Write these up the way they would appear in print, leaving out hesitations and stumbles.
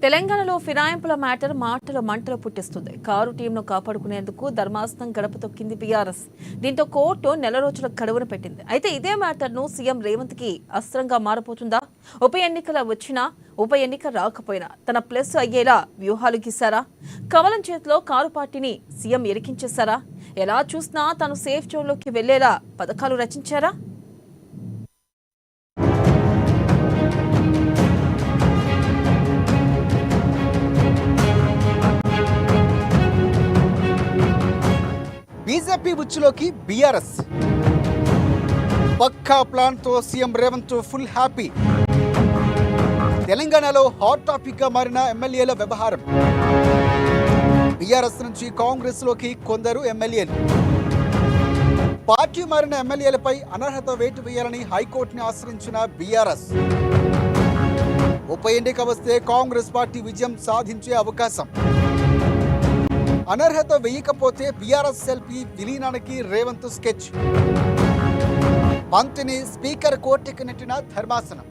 తెలంగాణలో ఫిరాయింపుల మ్యాటర్ మాటలు మంటలు పుట్టిస్తుంది. కారు టీంను కాపాడుకునేందుకు ధర్మాసనం గడప తొక్కింది బీఆర్ఎస్. దీంతో కోర్టు నెల రోజుల గడువును పెట్టింది. అయితే ఇదే మ్యాటర్ను సీఎం రేవంత్ కి అస్త్రంగా మారబోతుందా? ఉప ఎన్నికల వచ్చినా ఉప ఎన్నిక రాకపోయినా తన ప్లస్ అయ్యేలా వ్యూహాలు గీశారా? కమలం చేతిలో కారు పార్టీని సీఎం ఇరికించేశారా? ఎలా చూసినా తను సేఫ్ జోన్లోకి వెళ్లేలా పథకాలు రచించారా? బీజేపీ ఉచ్చులోకి బీఆర్ఎస్ పక్కా ప్లాన్ తో సీఎం రేవంత్ ఫుల్ హ్యాపీ. తెలంగాణలో హాట్ టాపిక్ గా మారిన ఎమ్మెల్యేల వ్యవహారం. బీఆర్ఎస్ నుంచి కాంగ్రెస్ లోకి కొందరు ఎమ్మెల్యేలు. పార్టీ మారిన ఎమ్మెల్యేలపై అనర్హత వేటు వేయాలని హైకోర్టుని ఆశ్రయించిన బీఆర్ఎస్. ఉప ఎన్నిక వస్తే కాంగ్రెస్ పార్టీ విజయం సాధించే అవకాశం. అనర్హత వేయకపోతే బీఆర్ఎస్ ఎల్పీ విలీనానికి రేవంత్ స్కెచ్. మంత్రిని స్పీకర్ కోర్టుకు నెట్టిన ధర్మాసనం.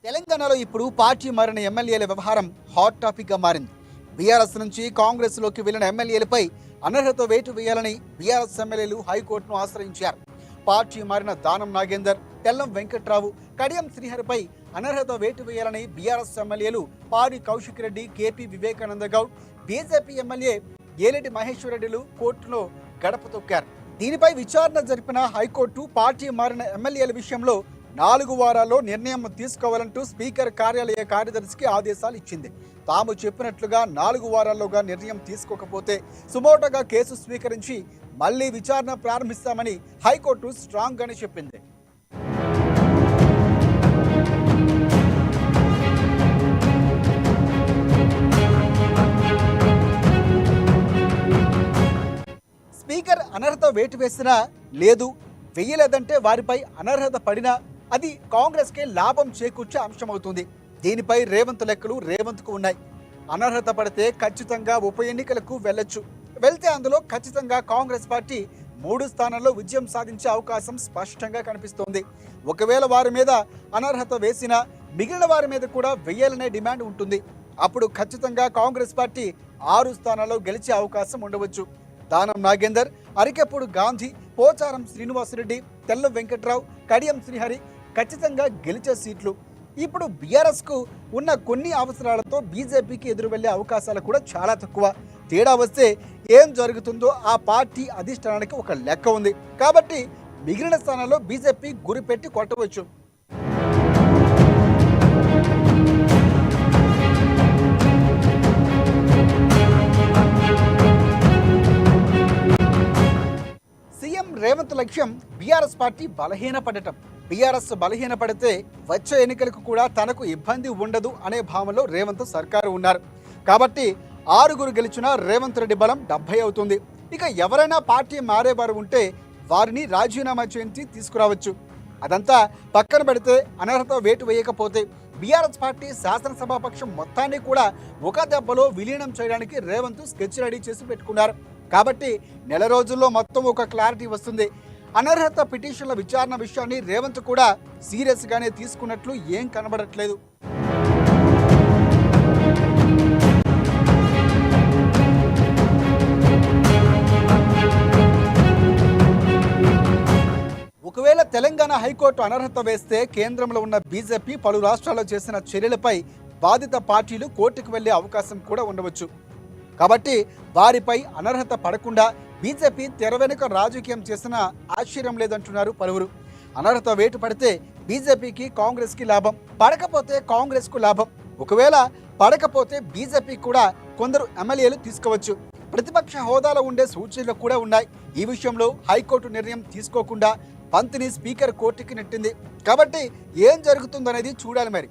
తెలంగాణలో ఇప్పుడు పార్టీ మారిన ఎమ్మెల్యేల వ్యవహారం హాట్ టాపిక్ గా మారింది. బీఆర్ఎస్ నుంచి కాంగ్రెస్ లోకి వెళ్లిన ఎమ్మెల్యేలపై అనర్హత వేటు వేయాలని బీఆర్ఎస్ ఎమ్మెల్యేలు హైకోర్టును ఆశ్రయించారు. పార్టీ మారిన దానం నాగేందర్, తెల్లం వెంకట్రావు, కడియం శ్రీహరిపై అనర్హత వేటు వేయాలని బీఆర్ఎస్ ఎమ్మెల్యేలు Padi Kaushik Reddy, KP Vivekananda Goud, BJP MLA Aleti Maheshwar రెడ్డిలు కోర్టులో గడప తొక్కారు. దీనిపై విచారణ జరిపిన హైకోర్టు పార్టీ మారిన ఎమ్మెల్యేల విషయంలో 4 వారాల్లో నిర్ణయం తీసుకోవాలంటూ స్పీకర్ కార్యాలయ కార్యదర్శికి ఆదేశాలు ఇచ్చింది. తాము చెప్పినట్లుగా 4 వారాల్లోగా నిర్ణయం తీసుకోకపోతే సుమోటోగా కేసు స్వీకరించి మళ్లీ విచారణ ప్రారంభిస్తామని హైకోర్టు స్ట్రాంగ్ గానే చెప్పింది. స్పీకర్ అనర్హత వేటు వేసినా లేదు, వెయ్యలేదంటే వారిపై అనర్హత పడినా అది కాంగ్రెస్కే లాభం చేకూర్చే అంశమవుతుంది. దీనిపై రేవంత్ లెక్కలు రేవంత్కు ఉన్నాయి. అనర్హత పడితే ఖచ్చితంగా ఉప ఎన్నికలకు వెళ్తే అందులో ఖచ్చితంగా కాంగ్రెస్ పార్టీ 3 స్థానాల్లో విజయం సాధించే అవకాశం స్పష్టంగా కనిపిస్తోంది. ఒకవేళ వారి మీద అనర్హత వేసినా మిగిలిన వారి మీద కూడా వెయ్యాలనే డిమాండ్ ఉంటుంది. అప్పుడు ఖచ్చితంగా కాంగ్రెస్ పార్టీ 6 స్థానాల్లో గెలిచే అవకాశం ఉండవచ్చు. దానం నాగేందర్, అరికెప్పుడు గాంధీ, పోచారం శ్రీనివాసరెడ్డి, తెల్ల వెంకట్రావు, కడియం శ్రీహరి ఖచ్చితంగా గెలిచే సీట్లు. ఇప్పుడు బీఆర్ఎస్కు ఉన్న కొన్ని అవసరాలతో బీజేపీకి ఎదురు వెళ్లే అవకాశాలు కూడా చాలా తక్కువ. తేడా వస్తే ఏం జరుగుతుందో ఆ పార్టీ అధిష్టానానికి ఒక లెక్క ఉంది. కాబట్టి మిగిలిన స్థానాల్లో బీజేపీ గురిపెట్టి కొట్టవచ్చు. సీఎం రేవంత్ లక్ష్యం బీఆర్ఎస్ పార్టీ బలహీనపడటం. బీఆర్ఎస్ బలహీనపడితే వచ్చే ఎన్నికలకు కూడా తనకు ఇబ్బంది ఉండదు అనే భావనలో రేవంత్ సర్కారు ఉన్నారు. కాబట్టి 6 గెలిచిన రేవంత్ రెడ్డి బలం 70 అవుతుంది. ఇక ఎవరైనా పార్టీ మారేవారు ఉంటే వారిని రాజీనామా చేయించి తీసుకురావచ్చు. అదంతా పక్కన పెడితే అనర్హత వేటు వేయకపోతే బీఆర్ఎస్ పార్టీ శాసనసభాపక్షం మొత్తాన్ని కూడా ఒక దెబ్బలో విలీనం చేయడానికి రేవంత్ స్కెచ్ రెడీ చేసి పెట్టుకున్నారు. కాబట్టి నెల రోజుల్లో మొత్తం ఒక క్లారిటీ వస్తుంది. అనర్హత పిటిషన్ల విచారణ విషయాన్ని రేవంత్ కూడా సీరియస్ గానే తీసుకున్నట్లు ఏం కనబడట్లేదు. ఒకవేళ తెలంగాణ హైకోర్టు అనర్హత వేస్తే కేంద్రంలో ఉన్న బీజేపీ పలు రాష్ట్రాల్లో చేసిన చర్యలపై బాధిత పార్టీలు కోర్టుకు వెళ్లే అవకాశం కూడా ఉండవచ్చు. కాబట్టి వారిపై అనర్హత పడకుండా బీజేపీ తెర వెనుక రాజకీయం చేసిన ఆశ్చర్యం లేదంటున్నారు పలువురు. అనర్హత వేటు పడితే బీజేపీకి కాంగ్రెస్కి లాభం, పడకపోతే కాంగ్రెస్కు లాభం. ఒకవేళ పడకపోతే బీజేపీ కూడా కొందరు ఎమ్మెల్యేలు తీసుకోవచ్చు. ప్రతిపక్ష హోదాలో ఉండే సూచనలు కూడా ఉన్నాయి. ఈ విషయంలో హైకోర్టు నిర్ణయం తీసుకోకుండా పంత్ని స్పీకర్ కోర్టుకి నెట్టింది. కాబట్టి ఏం జరుగుతుందనేది చూడాలి మరి.